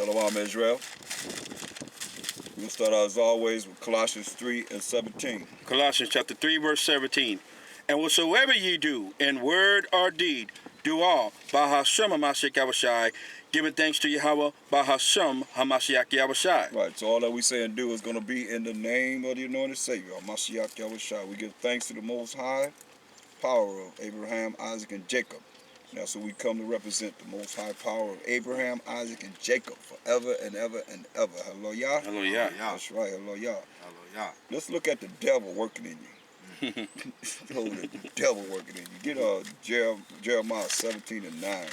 Shalom Israel. We'll start out as always with Colossians 3 and 17. Colossians chapter 3, verse 17. And whatsoever ye do, in word or deed, do all by Hashem HaMashiach Yahushai, giving thanks to Yahweh by Hashem HaMashiach Yahushai. Right, so all that we say and do is going to be in the name of the anointed Savior, Mashiach Yahushai. We give thanks to the Most High, power of Abraham, Isaac, and Jacob. That's what we come to represent, the Most High power of Abraham, Isaac, and Jacob, forever and ever and ever. Hello, Yah. Hello, Yah. That's right, hello, Yah. Hello, Yah. Let's look at the devil working in you. Oh, the devil working in you. Get Jeremiah 17 and 9.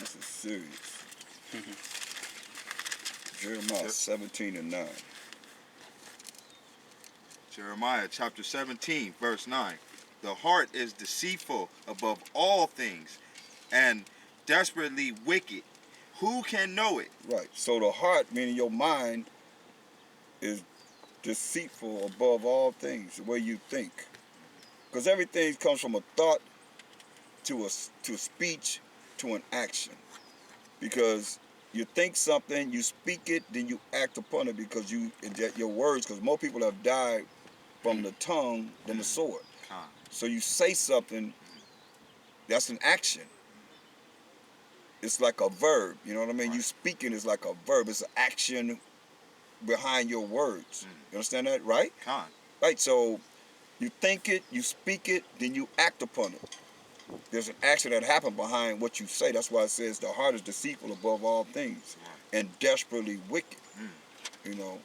This is serious. Jeremiah 17 and 9. Jeremiah chapter 17, verse 9. The heart is deceitful above all things and desperately wicked. Who can know it? Right. So the heart, meaning your mind, is deceitful above all things, the way you think. Because everything comes from a thought to a speech to an action. Because you think something, you speak it, then you act upon it because your words, because more people have died from the tongue than the sword. So you say something, that's an action. It's like a verb, you know what I mean? Right. You speaking is like a verb. It's an action behind your words. You understand that, right? Right, so you think it, you speak it, then you act upon it. There's an action that happened behind what you say. That's why it says the heart is deceitful above all things and desperately wicked. You know,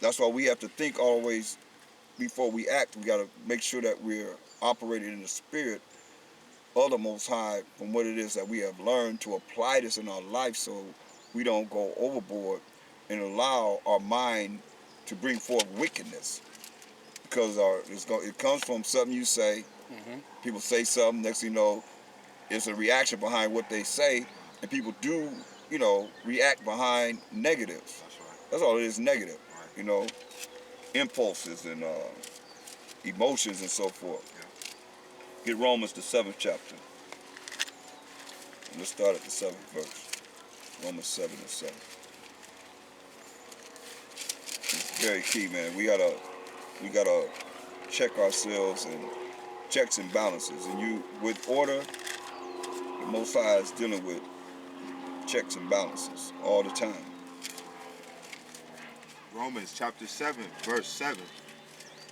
that's why we have to think always before we act. We got to make sure that we're operating in the spirit of the Most High from what it is that we have learned to apply this in our life so we don't go overboard and allow our mind to bring forth wickedness. Because it comes from something you say. People say something, next thing you know, it's a reaction behind what they say, and people do, react behind negatives. That's right. That's all it is, negative. Right. Impulses and emotions and so forth. Yeah. Get Romans the 7th chapter. And let's start at the 7th verse. Romans 7 and 7. It's very key, man. We gotta check ourselves and checks and balances. And with order, the Most High is dealing with checks and balances all the time. Romans chapter 7, verse 7.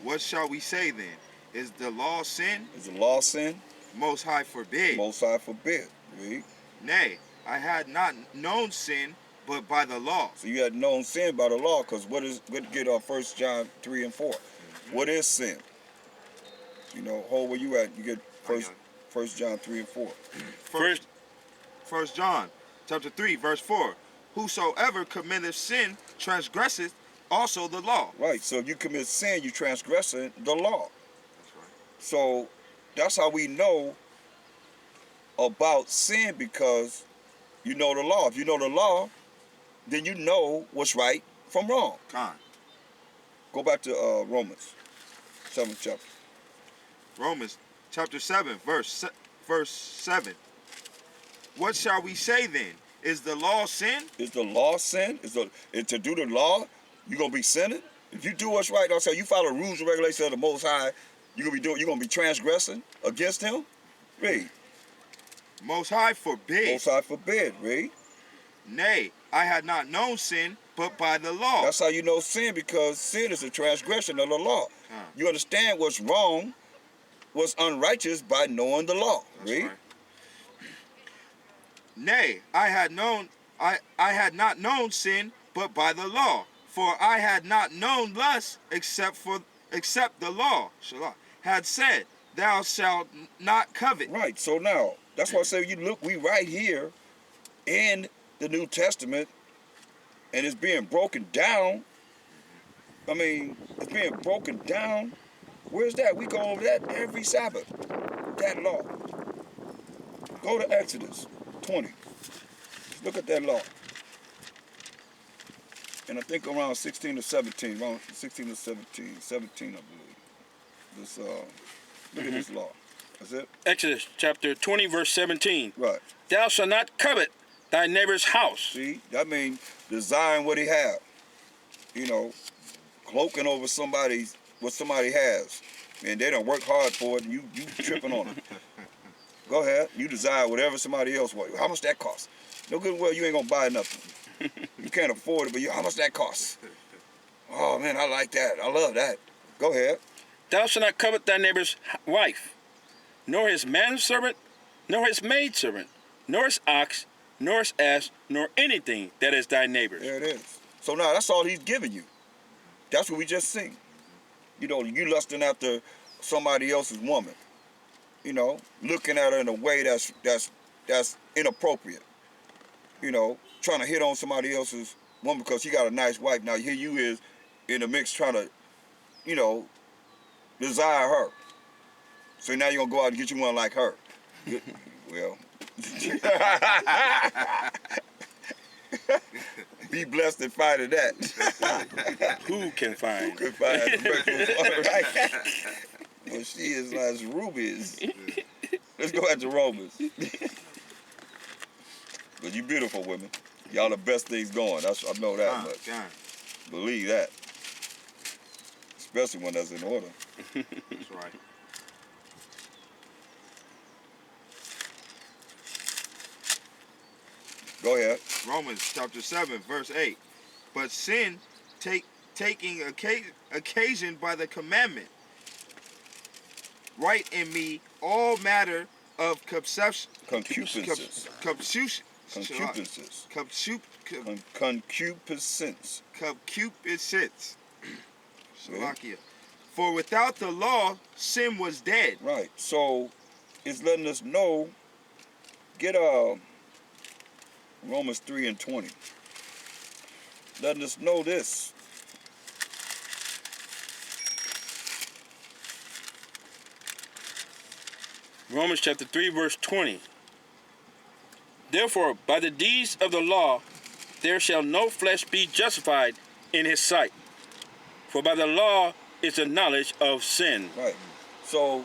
What shall we say then? Is the law sin? Is the law sin? Most High forbid. Most High forbid. Read. Nay, I had not known sin, but by the law. So you had known sin by the law, because what get 1 John 3 and 4. What is sin? Where you at? You get 1 John 3 and 4. First John chapter 3, verse 4. Whosoever committeth sin transgresseth also the law. Right. So if you commit sin, you transgressing the law. That's right. So that's how we know about sin, because you know the law. If you know the law, then you know what's right from wrong. Go back to Romans 7th chapter. Romans chapter 7, verse 7. What shall we say then? Is the law sin? Is the law sin? Is to do the law, you're gonna be sinning? If you do what's right, I'll say you follow rules and regulations of the Most High, you're gonna be transgressing against him? Read. Most High forbid. Most High forbid. Read. Nay, I had not known sin, but by the law. That's how you know sin, because sin is a transgression of the law. You understand what's wrong, what's unrighteous by knowing the law. That's Read. Right. Nay, I had not known sin, but by the law. For I had not known lust except the law, had said, thou shalt not covet. Right. So now, that's why I say we right here in the New Testament, and it's being broken down. I mean, it's being broken down. Where's that? We go over that every Sabbath. That law. Go to Exodus 20. Look at that law. And I think around 16 to 17, around 16 to 17, I believe. This Look at this law. That's it. Exodus chapter 20, verse 17. Right. Thou shalt not covet thy neighbor's house. See, that means desiring what he have. You know, cloaking over somebody's what somebody has, and they don't work hard for it, and you tripping on it. Go ahead. You desire whatever somebody else wants. How much that costs? No good and well, you ain't gonna buy nothing. You can't afford it, but how much that costs? Oh man, I like that. I love that. Go ahead. Thou shalt not covet thy neighbor's wife, nor his manservant, nor his maidservant, nor his ox, nor his ass, nor anything that is thy neighbor's. There it is. So now that's all he's giving you. That's what we just seen. You know, you lusting after somebody else's woman. You know, looking at her in a way that's inappropriate. You know, trying to hit on somebody else's woman because she got a nice wife. Now here you is in the mix trying to, you know, desire her. So now you're gonna go out and get you one like her. Well, be blessed and find that. Who can find? Who can find the right? Well, she is as rubies. Let's go back to Romans. But you beautiful women. Y'all the best things going. I know that much. Believe that. Especially when that's in order. That's right. Go ahead. Romans chapter 7, verse 8. But sin taking occasion by the commandment, write in me all matter of concupiscence. Concupiscence. Salakia. For without the law, sin was dead. Right. So it's letting us know. Get Romans 3 and 20. Letting us know this. Romans chapter 3, verse 20. Therefore, by the deeds of the law, there shall no flesh be justified in his sight. For by the law is the knowledge of sin. Right. So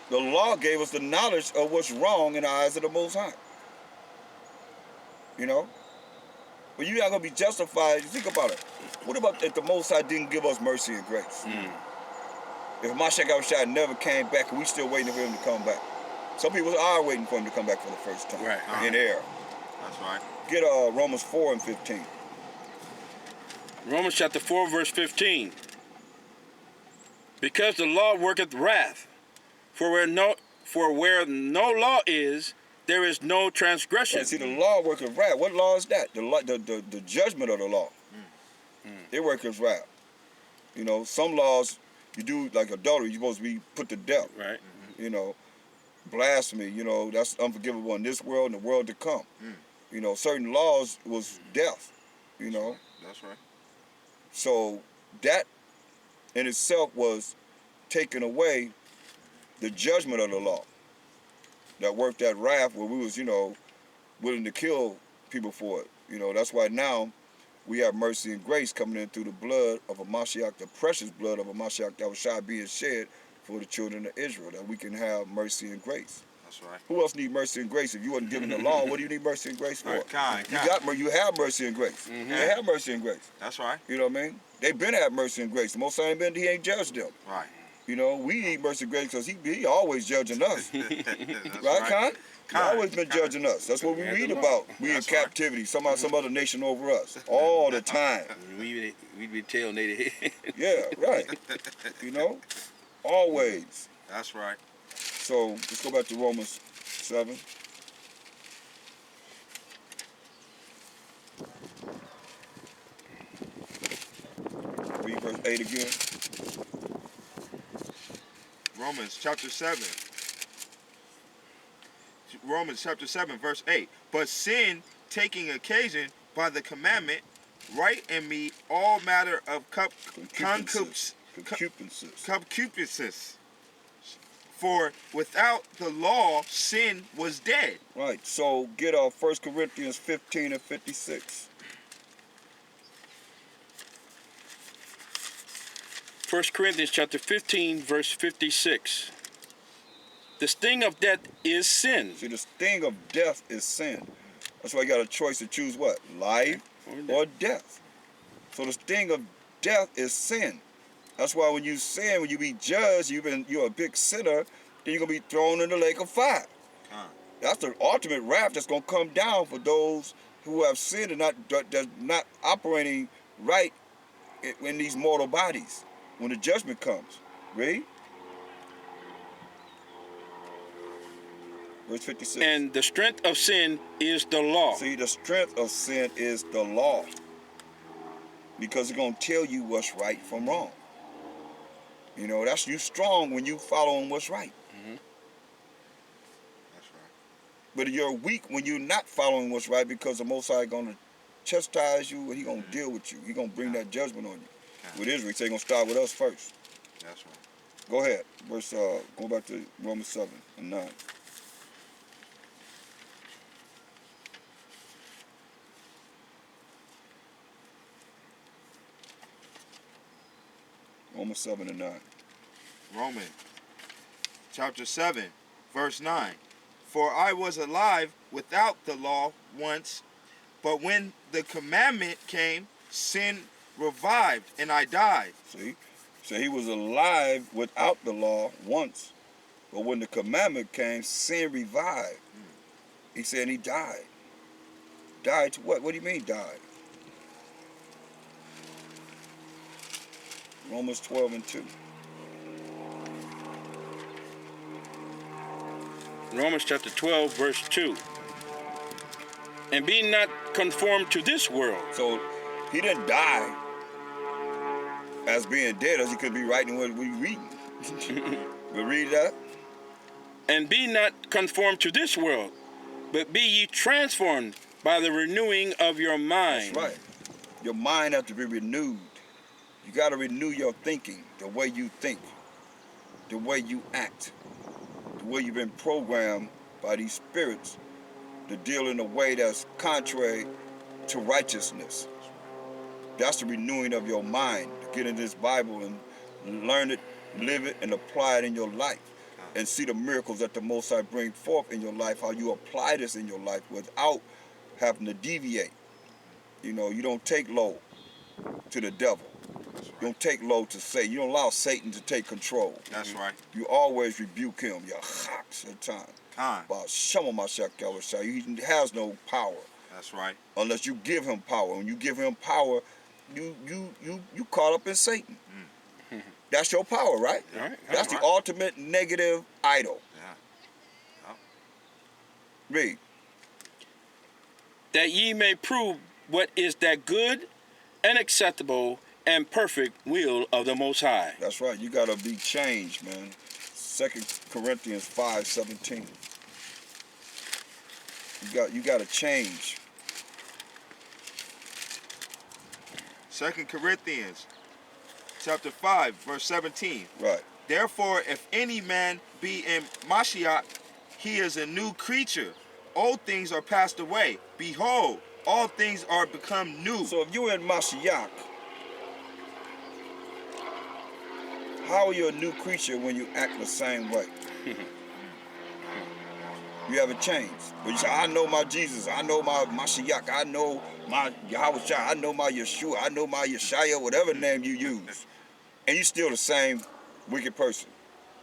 the law gave us the knowledge of what's wrong in the eyes of the Most High. You know? But you're not going to be justified. Think about it. What about if the Most High didn't give us mercy and grace? If Mashiach Yahushua never came back and we still waiting for him to come back? Some people are waiting for him to come back for the first time. Right. In error. That's right. Get Romans 4 and 15. Romans chapter 4, verse 15. Because the law worketh wrath, for where no law is, there is no transgression. And see, the law worketh wrath. What law is that? The judgment of the law. It worketh wrath. You know, some laws you do, like adultery, you're supposed to be put to death. Right. You know, blasphemy, you know, that's unforgivable in this world and the world to come. You know, certain laws was death, you know. That's right. So that in itself was taking away the judgment of the law that worked that wrath where we was, you know, willing to kill people for it. You know, that's why now we have mercy and grace coming in through the blood of a Mashiach, the precious blood of a Mashiach that was being shed for the children of Israel, that we can have mercy and grace. That's right. Who else need mercy and grace? If you wasn't given the law, what do you need mercy and grace for? Right. You have mercy and grace. They have mercy and grace. That's right. You know what I mean? They've been have mercy and grace. The Most High he ain't judged them. Right. You know, we need mercy and grace because he always judging us. That's right, Khan? He Khan. always been judging us. That's what we read about. We That's in captivity. Some other nation over us. All the time. We be telling they Yeah, right. You know? Always. That's right. So let's go back to Romans 7. Read verse 8 again. Romans chapter 7. Romans chapter 7, verse 8. But sin, taking by the commandment, write in me all matter of concupiscence. For without the law, sin was dead. Right. So get 1 Corinthians 15 and 56. 1 Corinthians chapter 15, verse 56. The sting of death is sin. See, the sting of death is sin. That's why you got a choice to choose what? Life or death. So the sting of death is sin. That's why when you sin, when you be judged, you're a big sinner, then you're going to be thrown in the lake of fire. That's the ultimate wrath that's going to come down for those who have sinned and not operating right in these mortal bodies when the judgment comes. Read. Verse 56. And the strength of sin is the law. See, the strength of sin is the law. Because it's going to tell you what's right from wrong. You know, that's you strong when you following what's right. That's right. But you're weak when you're not following what's right, because the Most High is going to chastise you and He's going to deal with you. He's going to bring that judgment on you. With Israel, He said He's going to start with us first. That's right. Go ahead. Go back to Romans 7 and 9. Romans 7 and 9. Romans chapter 7, verse 9. For I was alive without the law once, but when the commandment came, sin revived and I died. See? So he was alive without the law once, but when the commandment came, sin revived. He said he died. Died to what? What do you mean died? Romans 12 and 2. Romans chapter 12, verse 2. And be not conformed to this world. So he didn't die as being dead, as he could be writing what we're reading. But read that. And be not conformed to this world, but be ye transformed by the renewing of your mind. That's right. Your mind has to be renewed. You got to renew your thinking, the way you think, the way you act, the way you've been programmed by these spirits to deal in a way that's contrary to righteousness. That's the renewing of your mind, to get in this Bible and learn it, live it, and apply it in your life. And see the miracles that the Most High bring forth in your life, how you apply this in your life without having to deviate. You know, you don't take low to the devil. You don't take low to Satan. You don't allow Satan to take control. That's right. You always rebuke him. Your hawks at time. Khan. He has no power That's right. unless you give him power. When you give him power, you caught up in Satan. That's your power, right? All right. That's the ultimate negative idol. Yeah. Read. That ye may prove what is that good and acceptable and perfect will of the Most High. That's right. You got to be changed, man. 2 Corinthians 5:17. You got to change. 2 Corinthians chapter 5, verse 17. Right. Therefore, if any man be in Mashiach, he is a new creature. Old things are passed away. Behold, all things are become new. So if you're in Mashiach, how are you a new creature when you act the same way? You haven't changed. But you say, I know my Jesus, I know my Mashiach, I know my Yahweh, I know my Yeshua, I know my Yeshaya, whatever name you use. And you're still the same wicked person.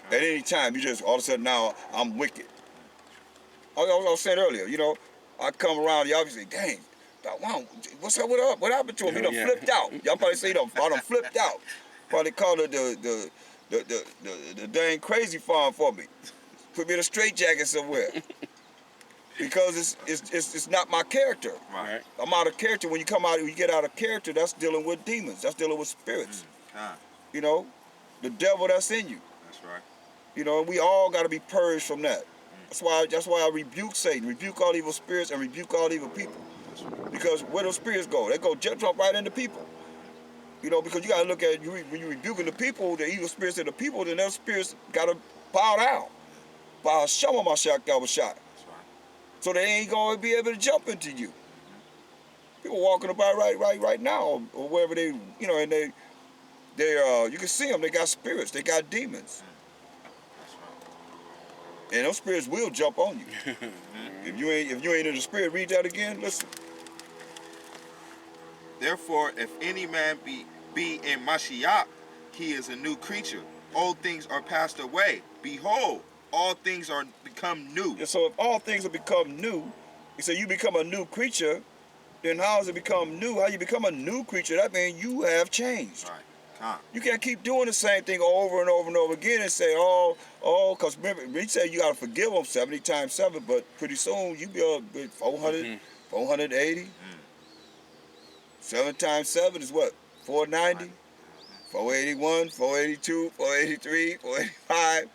At any time, you just all of a sudden now, I'm wicked. I was saying earlier, you know, I come around, y'all be saying, dang, wow, what's up, what happened to him? He done flipped out. Y'all probably say, I done flipped out. Probably called it the dang crazy farm for me. Put me in a straitjacket somewhere. Because it's not my character. Right. I'm out of character. When you get out of character, that's dealing with demons. That's dealing with spirits. You know, the devil that's in you. That's right. You know, and we all got to be purged from that. That's why I rebuke Satan, rebuke all evil spirits, and rebuke all evil people. Because where those spirits go, they go jump right into people. You know, because you got to look at when you're rebuking the people, the evil spirits in the people, then those spirits got to bow down. By Hashem Mashiach Yahushua. So they ain't going to be able to jump into you. People walking about right now, or wherever they, you know, and they you can see them. They got spirits. They got demons. And those spirits will jump on you. If you ain't in the spirit, read that again. Listen. Therefore, if any man be in Mashiach, he is a new creature. Old things are passed away. Behold, all things are become new. And so if all things have become new, he said you become a new creature, then how does it become new? How you become a new creature? That means you have changed. Right. Come. You can't keep doing the same thing over and over and over again and say, because remember, we say you got to forgive them 70 times 7, but pretty soon you be up with 400, 480. 7 times 7 is what? 490? 481, 482, 483, 485,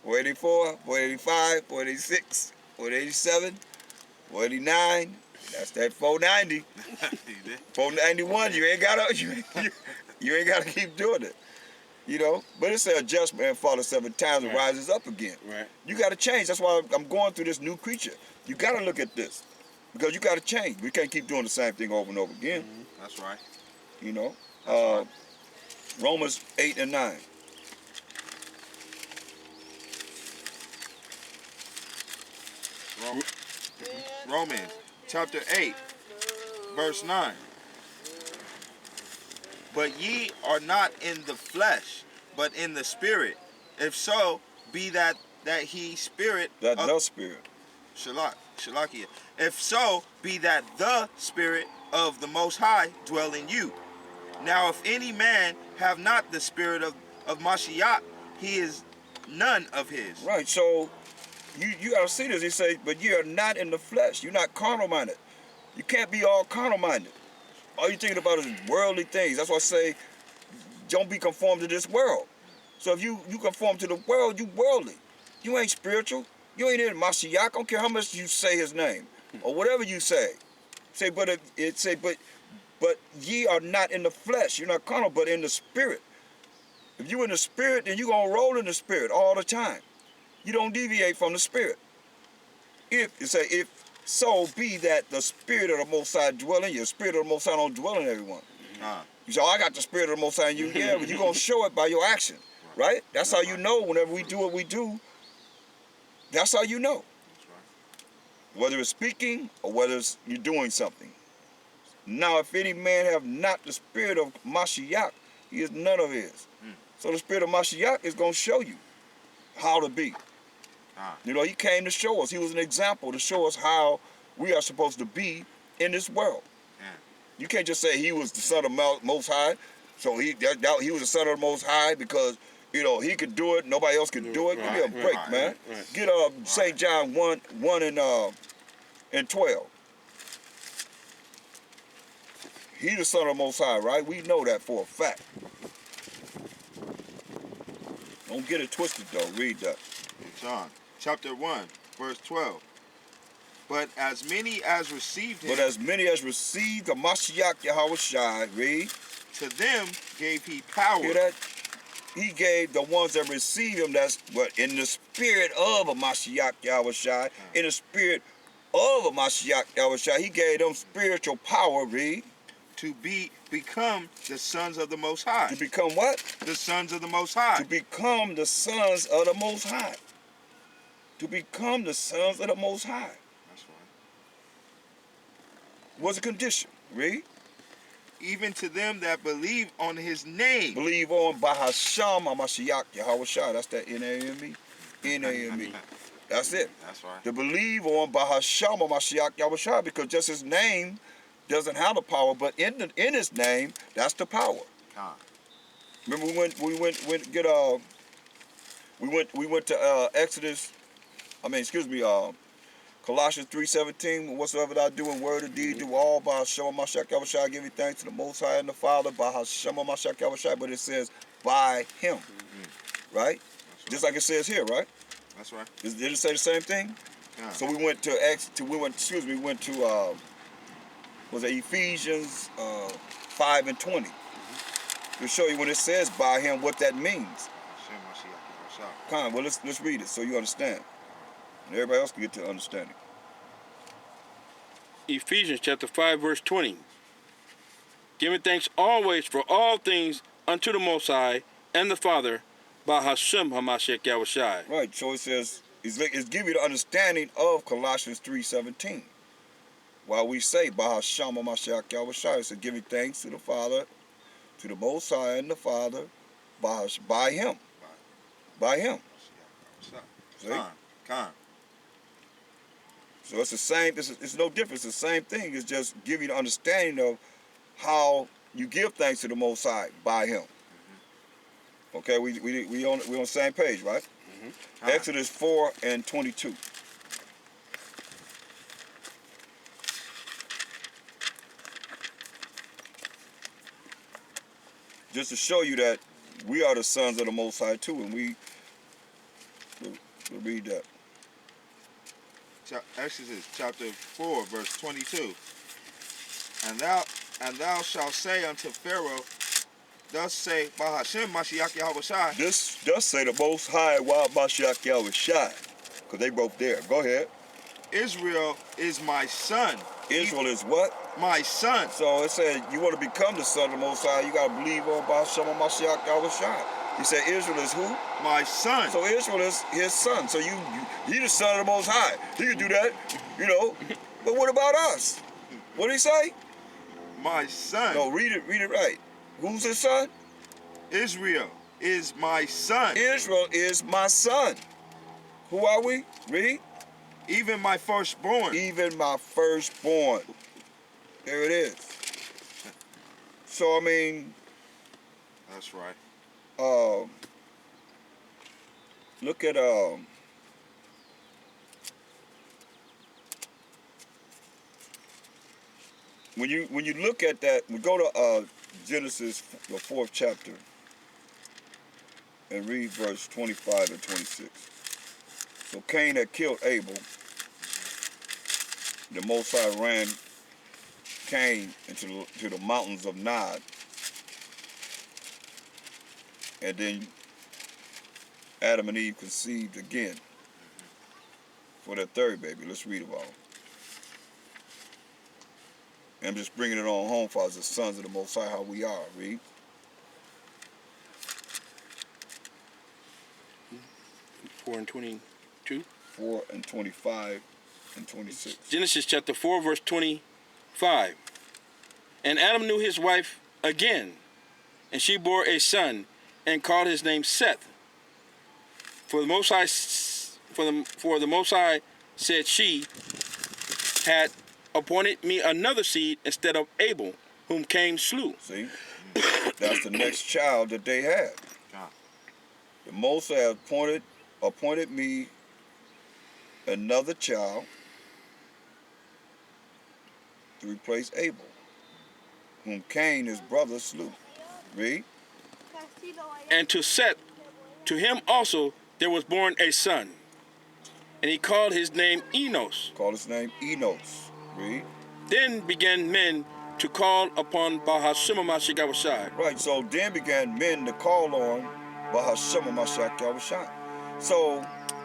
484, 485, 486, 487, 489. That's that 490. 491. You ain't gotta keep doing it. You know, but it's an adjustment and falls 7 times and rises up again. Right. You got to change. That's why I'm going through this new creature. You got to look at this because you got to change. We can't keep doing the same thing over and over again. That's right. You know, That's right. Romans 8 and 9. Romans chapter 8, verse 9. But ye are not in the flesh, but in the spirit. If so, be that he spirit That of the spirit. Shalakia. If so, be that the spirit of the Most High dwell in you. Now, if any man have not the spirit of Mashiach, he is none of his. Right. So you got to see this. He says, but you are not in the flesh. You're not carnal minded. You can't be all carnal minded. All you're thinking about is worldly things. That's why I say, don't be conformed to this world. So if you conform to the world, you worldly. You ain't spiritual. You ain't in Mashiach. I don't care how much you say his name or whatever you say. Say, but ye are not in the flesh. You're not carnal, but in the spirit. If you in the spirit, then you're going to roll in the spirit all the time. You don't deviate from the spirit. If so be that the spirit of the Most High dwell in you. The spirit of the Most High don't dwell in everyone. You say, I got the spirit of the Most High in you. Yeah, but you're going to show it by your action, right? That's how you know whenever we do what we do. That's how you know. Whether it's speaking or whether it's you're doing something. Now, if any man have not the spirit of Mashiach, he is none of his. So the spirit of Mashiach is going to show you how to be. You know, he came to show us. He was an example to show us how we are supposed to be in this world. You can't just say he was the son of Most High. So he was the son of the Most High because, you know, he could do it. Nobody else could do it. Give me a break, man. Get St. John 1 and 12. He the son of the Most High, right? We know that for a fact. Don't get it twisted, though. Read that. John chapter 1, verse 12. But as many as received him, But as many as received the Mashiach Yahweh Shai, read. to them gave he power. Hear that? He gave the ones that receive him, that's what, in the spirit of a Mashiach Yahweh Shai, in the spirit of a Mashiach Yahweh Shai, he gave them spiritual power, read. To become the sons of the Most High. To become what? The sons of the Most High. To become the sons of the Most High. To become the sons of the Most High. That's right. What's the condition? Read. Even to them that believe on his name. Believe on Bahasham HaMashiach Yahweh Shai. That's that N-A-M-E. N-A-M-E. That's it. That's right. To believe on Bahasham HaMashiach Yahweh Shai, because just his name doesn't have the power, but in his name, that's the power. Remember we went to Exodus. Colossians 3:17. Whatsoever thou do in word or deed, do all by Hashem HaMashiach Yahweh Shai. Give you thanks to the Most High and the Father by Hashem HaMashiach Yahweh Shai. But it says by Him, right? Just like it says here, right? That's right. Did it say the same thing? Yeah. So we went to was it Ephesians 5 and 20 to show you when it says by him what that means. Come on, well let's read it so you understand. And everybody else can get to understanding. Ephesians chapter 5, verse 20. Giving thanks always for all things unto the Most High and the Father Bahashem Hamashiach Yahushai. Right. So it says it's give you the understanding of Colossians 3:17. While we say Bahashem Hamashiach Yahushai, it's giving thanks to the Father, to the Most High and the Father, by Him. By Him. See? Khan. So it's the same. It's no difference. It's the same thing. It's just give you the understanding of how you give thanks to the Most High by Him. Okay, we on the same page, right? Exodus 4:22. Just to show you that we are the sons of the Most High too, and we'll read that. Exodus chapter 4, verse 22. And thou shalt say unto Pharaoh, thus say Bahashem Mashiach Yahushai. This does say the Most High while Mashiach Yahushai, because they both there. Go ahead. Israel is my son. Israel is what? My son. So it said you want to become the son of the Most High, you got to believe on Bahashem Mashiach Yahushai. He said Israel is who? My son. So Israel is his son. So he the son of the Most High. He can do that, But what about us? What did he say? My son. No, read it right. Who's his son? Israel is my son. Israel is my son. Who are we? Read. Even my firstborn. Even my firstborn. There it is. So I mean, That's right. look at when you look at that, we go to Genesis, the 4th chapter, and read verse 25 and 26. So Cain had killed Abel. The Most High ran Cain into the mountains of Nod, and then Adam and Eve conceived again for their third baby. Let's read about it. I'm just bringing it on home for us as sons of the Most High, how we are. Read. 4:22. 4:25 and 26. Genesis chapter 4, verse 25. And Adam knew his wife again, and she bore a son, and called his name Seth. For the Most High, for the Most High said, she had appointed me another seed instead of Abel, whom Cain slew. See, that's the next child that they had. The Most High appointed me another child to replace Abel, whom Cain, his brother, slew. Read. And to Seth, to him also there was born a son, and he called his name Enos. Called his name Enos. Read. Then began men to call upon Bahashem Mashiach Yahushai. Right, so then began men to call on Bahashem Mashiach Yahushai. So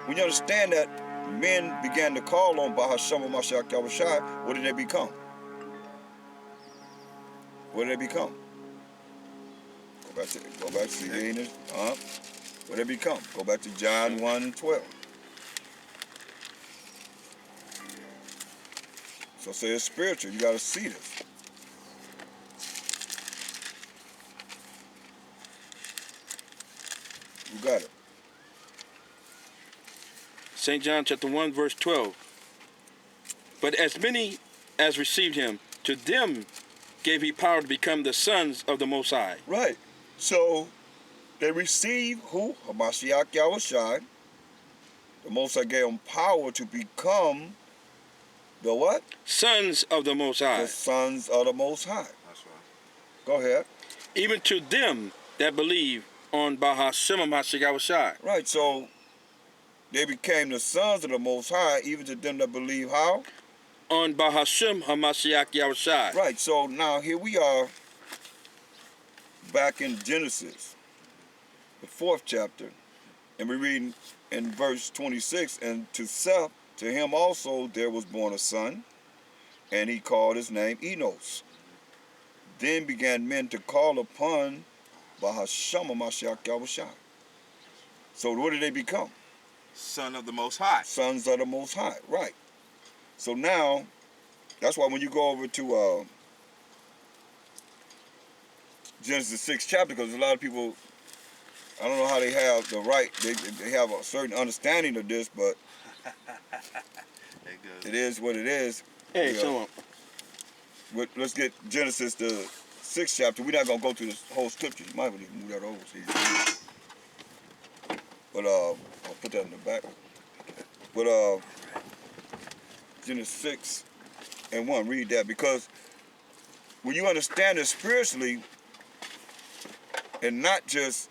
when you understand that men began to call on Bahashem Mashiach Yahushai, what did they become? What did they become? Go back to the English. What did they become? Go back to John 1:12. So say it's spiritual. You got to see this. You got it. St. John chapter 1, verse 12. But as many as received him, to them gave he power to become the sons of the Most High. Right. So they receive who? Hamashiach Yahushai. The Most High gave them power to become the what? Sons of the Most High. The sons of the Most High. That's right. Go ahead. Even to them that believe on Bahashem Mashiach Yahushai. Right. So they became the sons of the Most High, even to them that believe how? On Bahashem Hamashiach Yahushai. Right. So now here we are back in Genesis, the 4th chapter, and we're reading in verse 26, and to Seth, to him also there was born a son, and he called his name Enos. Then began men to call upon Bahashem Mashiach Yahushai. So what did they become? Son of the Most High. Sons of the Most High, right. So now, that's why when you go over to Genesis 6th chapter, because a lot of people, I don't know how they have the right, they have a certain understanding of this, but it is what it is. Hey, Yeah. someone. Let's get Genesis the 6th chapter. We're not gonna go through this whole scripture. You might want to move that over. So but I'll put that in the back. But Genesis 6:1, read that, because when you understand it spiritually and not just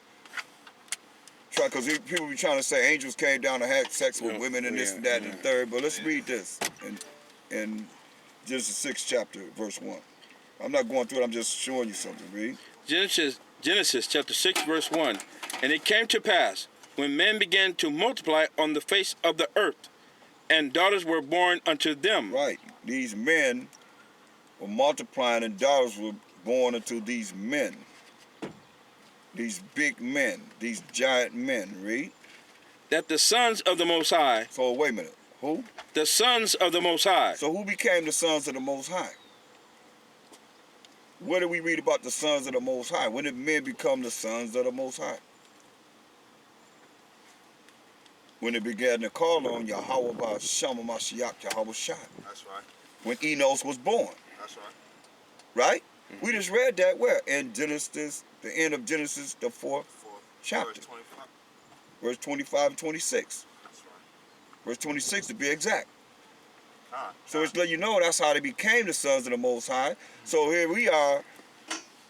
try, because people be trying to say angels came down to have sex with women and this and that and the third. But let's read this in Genesis 6th chapter, verse 1. I'm not going through it. I'm just showing you something. Read. Genesis chapter 6, verse 1. And it came to pass, when men began to multiply on the face of the earth, and daughters were born unto them. Right. These men were multiplying, and daughters were born unto these men. These big men, these giant men. Read. That the sons of the Most High. So wait a minute. Who? The sons of the Most High. So who became the sons of the Most High? Where do we read about the sons of the Most High? When did men become the sons of the Most High? When they began to call on Yahweh Ba'Shem Mashiach Yahweh Shai. That's right. When Enos was born. That's right. Right? Mm-hmm. We just read that where? In Genesis, the end of Genesis, the 4th chapter. Verse 25. Verse 25 and 26. That's right. Verse 26 to be exact. Ah, So it's letting you know that's how they became the sons of the Most High. So here we are,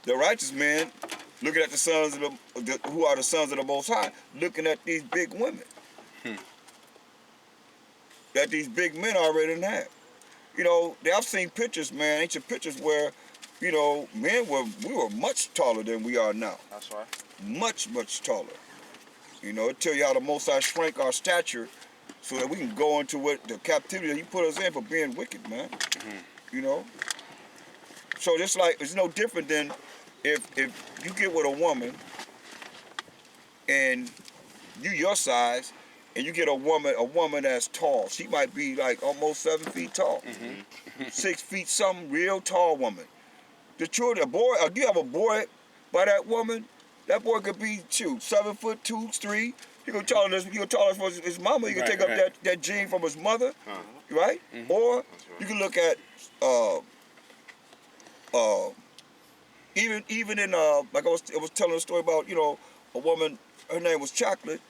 the righteous men, looking at the sons of who are the sons of the Most High, looking at these big women. That these big men already didn't have. You know, I've seen pictures, man, ancient pictures where, you know, we were much taller than we are now. That's right. Much, much taller. You know, it tell you how the Most High shrank our stature so that we can go into what the captivity that he put us in for being wicked, man. You know? So just like, it's no different than if you get with a woman and you your size, and you get a woman that's tall. She might be like almost 7 feet tall. 6 feet something, real tall woman. The children, you have a boy by that woman, that boy could be 7 foot 2, 3. He gonna taller for his mama. He can take up that gene from his mother, right? Or you can look at even in like I was telling a story about, you know, a woman. Her name was Chocolate.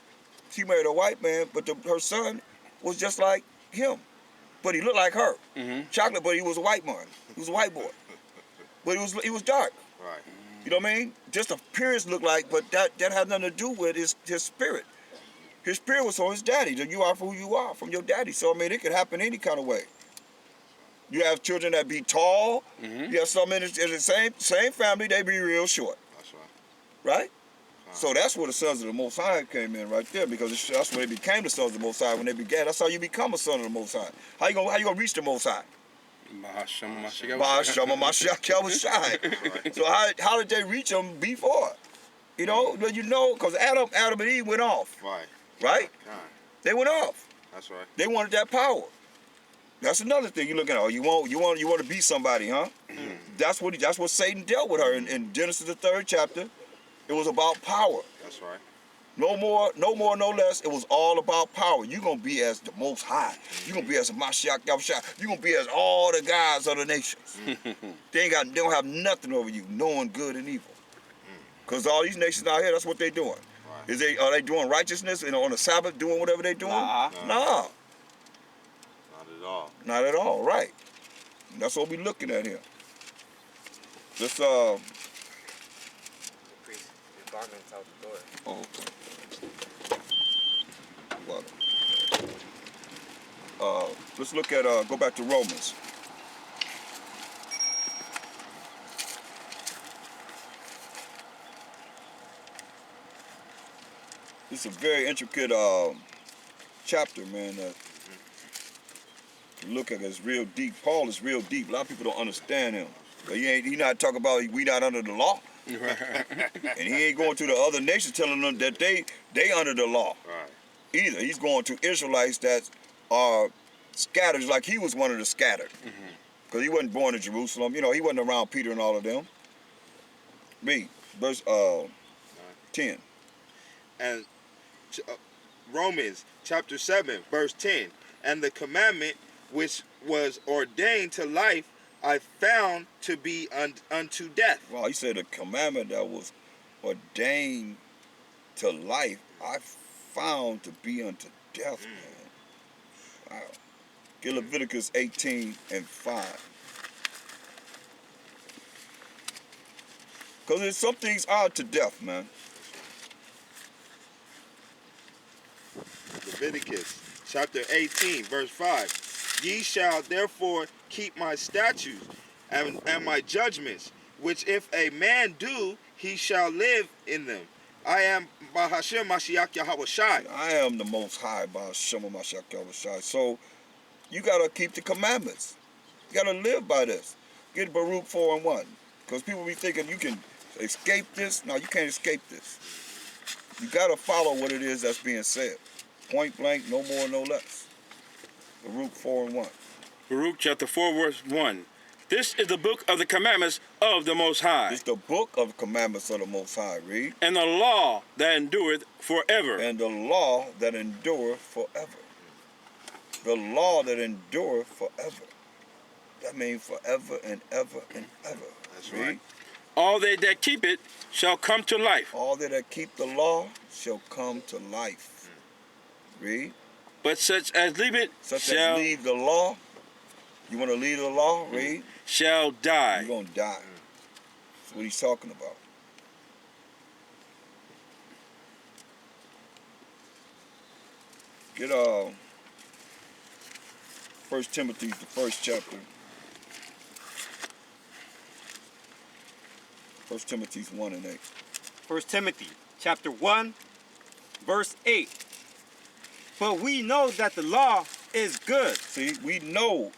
She married a white man, but her son was just like him, but he looked like her. Chocolate, but he was a white man. He was a white boy, but he was dark. Right. You know what I mean? Just appearance looked like, but that had nothing to do with his spirit. His spirit was on his daddy. That you are who you are from your daddy. So I mean, it could happen any kind of way. You have children that be tall. You have some in the same family, they be real short. That's right. Right? So that's where the sons of the Most High came in right there, because that's when they became the sons of the Most High. When they began, that's how you become a son of the Most High. How you gonna reach the Most High? Ba'Shem Ba'Shem Mashiach Yahweh Shai. So how did they reach him before? You know, because Adam and Eve went off. Right. Right? They went off. That's right. They wanted that power. That's another thing you're looking at. Oh, you want to be somebody, huh? That's what Satan dealt with her in Genesis the 3rd chapter. It was about power. That's right. No more, no less. It was all about power. You're going to be as the Most High. You're going to be as the Mashiach Yahushua. You're going to be as all the gods of the nations. They don't have nothing over you, knowing good and evil. Because all these nations out here, that's what they're doing. Right. Are they doing righteousness on the Sabbath, doing whatever they're doing? Nah. Not at all. Not at all, right. And that's what we're looking at here. Let's, Out the door. Oh, okay. Well, let's look at, go back to Romans. This is a very intricate chapter, man. Look at it, it's real deep. Paul is real deep. A lot of people don't understand him. But he not talking about we not under the law. And he ain't going to the other nations telling them that they under the law Right. either. He's going to Israelites that are scattered, like he was one of the scattered. Because he wasn't born in Jerusalem. You know, he wasn't around Peter and all of them. Read verse 10. And Romans chapter 7, verse 10. And the commandment which was ordained to life, I found to be unto death. Wow, he said a commandment that was ordained to life, I found to be unto death, man. Wow. Get Leviticus 18 and 5. Because some things are to death, man. Leviticus chapter 18, verse 5. Ye shall therefore keep my statutes and my judgments, which if a man do, he shall live in them. I am Bahashem Mashiach Yahweh Shai. I am the Most High by Hashem Mashiach Yahweh Shai. So you got to keep the commandments. You got to live by this. Get Baruch 4 and 1. Because people be thinking you can escape this. No, you can't escape this. You got to follow what it is that's being said. Point blank, no more, no less. Baruch 4 and 1. Baruch chapter 4, verse 1. This is the book of the commandments of the Most High, It's the book of the commandments of the Most High. Read. and the law that endureth forever. And the law that endureth forever. The law that endureth forever. That means forever and ever and ever. That's Read. right. All they that keep it shall come to life, All they that keep the law shall come to life. Read. but such as leave it Such shall, as leave the law. You want to leave the law? Read. shall die. You're going to die. That's what he's talking about. Get 1 Timothy, the first chapter. 1 Timothy 1 and 8. 1 Timothy chapter 1, verse 8. But we know that the law is good. See, we know